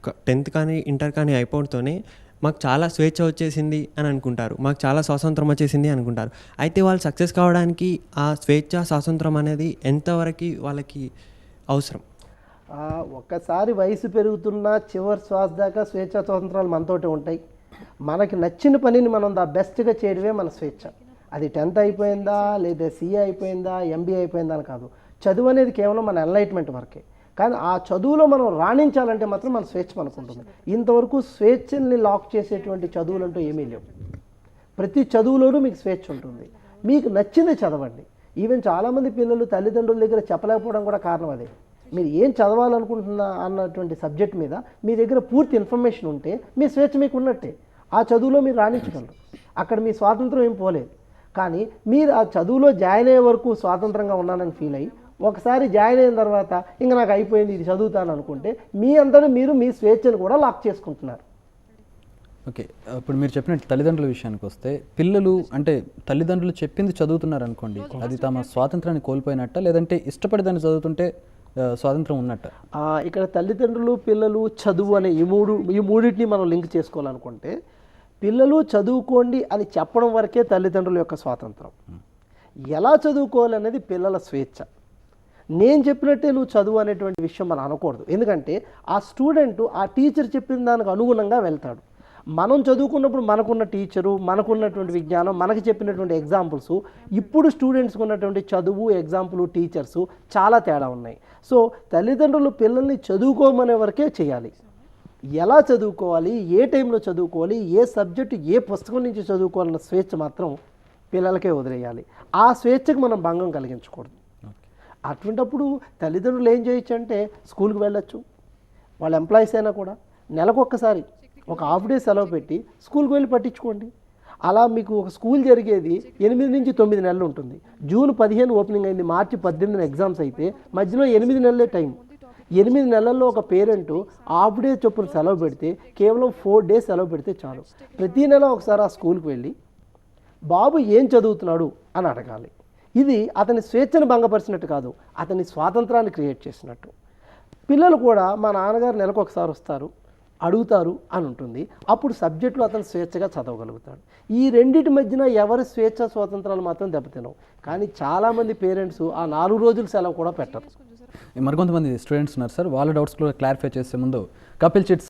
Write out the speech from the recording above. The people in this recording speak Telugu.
10th కానీ ఇంటర్ కానీ అయిపోవడంతోనే మాకు చాలా స్వేచ్ఛ వచ్చేసింది అని అనుకుంటారు, మాకు చాలా స్వాతంత్రం వచ్చేసింది అనుకుంటారు. అయితే వాళ్ళు సక్సెస్ కావడానికి ఆ స్వేచ్ఛ స్వాతంత్రం అనేది ఎంతవరకు వాళ్ళకి అవసరం? ఒక్కసారి వయసు పెరుగుతున్న చివరి శ్వాస దాకా స్వేచ్ఛ స్వాతంత్రాలు మనతోటి ఉంటాయి. మనకి నచ్చిన పనిని మనం బెస్ట్గా చేయడమే మన స్వేచ్ఛ. అది 10th అయిపోయిందా, లేదా CA అయిపోయిందా, MBA అయిపోయిందా అని కాదు. చదువు అనేది కేవలం మన ఎన్లైట్మెంట్ వరకే. కానీ ఆ చదువులో మనం రాణించాలంటే మాత్రం మన స్వేచ్ఛ మనకు ఉంటుంది. ఇంతవరకు స్వేచ్ఛని లాక్ చేసేటువంటి చదువులు అంటూ ఏమీ లేవు. ప్రతి చదువులోనూ మీకు స్వేచ్ఛ ఉంటుంది. మీకు నచ్చింది చదవండి. ఈవెన్ చాలామంది పిల్లలు తల్లిదండ్రుల దగ్గర చెప్పలేకపోవడం కూడా కారణం అదే. మీరు ఏం చదవాలనుకుంటున్నా అన్నటువంటి సబ్జెక్ట్ మీద మీ దగ్గర పూర్తి ఇన్ఫర్మేషన్ ఉంటే మీ స్వేచ్ఛ మీకు ఉన్నట్టే. ఆ చదువులో మీరు రాణించగలరు. అక్కడ మీ స్వాతంత్రం ఏం పోలేదు. కానీ మీరు ఆ చదువులో జాయిన్ అయ్యే వరకు స్వాతంత్రంగా ఉన్నానని ఫీల్ అయ్యి ఒకసారి జాయిన్ అయిన తర్వాత ఇంకా నాకు అయిపోయింది, ఇది చదువుతాను అనుకుంటే మీ అంతటా మీరు మీ స్వేచ్ఛను కూడా లాక్ చేసుకుంటున్నారు. ఓకే, ఇప్పుడు మీరు చెప్పినట్టు తల్లిదండ్రుల విషయానికి వస్తే, పిల్లలు అంటే తల్లిదండ్రులు చెప్పింది చదువుతున్నారు అనుకోండి, అది తమ స్వాతంత్రాన్ని కోల్పోయినట్ట, లేదంటే ఇష్టపడి దాన్ని చదువుతుంటే స్వాతంత్రం ఉన్నట్ట? ఇక్కడ తల్లిదండ్రులు, పిల్లలు, చదువు అనే ఈ మూడింటిని మనం లింక్ చేసుకోవాలనుకుంటే, పిల్లలు చదువుకోండి అని చెప్పడం వరకే తల్లిదండ్రుల యొక్క స్వాతంత్రం. ఎలా చదువుకోవాలనేది పిల్లల స్వేచ్ఛ. నేను చెప్పినట్టే నువ్వు చదువు అనేటువంటి విషయం మనం అనకూడదు. ఎందుకంటే ఆ స్టూడెంట్ ఆ టీచర్ చెప్పిన దానికి అనుగుణంగా వెళ్తాడు. మనం చదువుకున్నప్పుడు మనకున్న టీచరు, మనకున్నటువంటి విజ్ఞానం, మనకి చెప్పినటువంటి ఎగ్జాంపుల్స్, ఇప్పుడు స్టూడెంట్స్కి ఉన్నటువంటి చదువు, ఎగ్జాంపుల్, టీచర్సు చాలా తేడా ఉన్నాయి. సో తల్లిదండ్రులు పిల్లల్ని చదువుకోమనే వరకే చేయాలి. ఎలా చదువుకోవాలి, ఏ టైంలో చదువుకోవాలి, ఏ సబ్జెక్టు ఏ పుస్తకం నుంచి చదువుకోవాలన్న స్వేచ్ఛ మాత్రం పిల్లలకే వదిలేయాలి. ఆ స్వేచ్ఛకు మనం భంగం కలిగించకూడదు. అటువంటప్పుడు తల్లిదండ్రులు ఏం చేయొచ్చు అంటే స్కూల్కి వెళ్ళొచ్చు. వాళ్ళ ఎంప్లాయీస్ అయినా కూడా నెలకొక్కసారి ఒక హాఫ్ డే సెలవు పెట్టి స్కూల్కి వెళ్ళి పట్టించుకోండి. అలా మీకు ఒక స్కూల్ జరిగేది 8 నుంచి 9 నెలలు ఉంటుంది. జూన్ 15 ఓపెనింగ్ అయింది, మార్చి 18 ఎగ్జామ్స్ అయితే మధ్యలో 8 నెలలే టైం. 8 నెలల్లో ఒక పేరెంటు హాఫ్ డే చొప్పున సెలవు పెడితే, కేవలం 4 డేస్ సెలవు పెడితే చాలు. ప్రతీ నెల ఒకసారి ఆ స్కూల్కి వెళ్ళి బాబు ఏం చదువుతున్నాడు అని అడగాలి. ఇది అతని స్వేచ్ఛను భంగపరిచినట్టు కాదు, అతని స్వాతంత్రాన్ని క్రియేట్ చేసినట్టు. పిల్లలు కూడా మా నాన్నగారు నెలకు ఒకసారి వస్తారు, అడుగుతారు అని ఉంటుంది. అప్పుడు సబ్జెక్టులు అతను స్వేచ్ఛగా చదవగలుగుతాడు. ఈ రెండింటి మధ్యన ఎవరి స్వేచ్ఛ స్వాతంత్రాలు మాత్రం దెబ్బతినవు. కానీ చాలామంది పేరెంట్స్ ఆ 4 రోజుల సెలవు కూడా పెట్టరు. మరికొంతమంది స్టూడెంట్స్ ఉన్నారు సార్, వాళ్ళ డౌట్స్ కూడా క్లారిఫై చేసే ముందు కపిల్ చిట్స్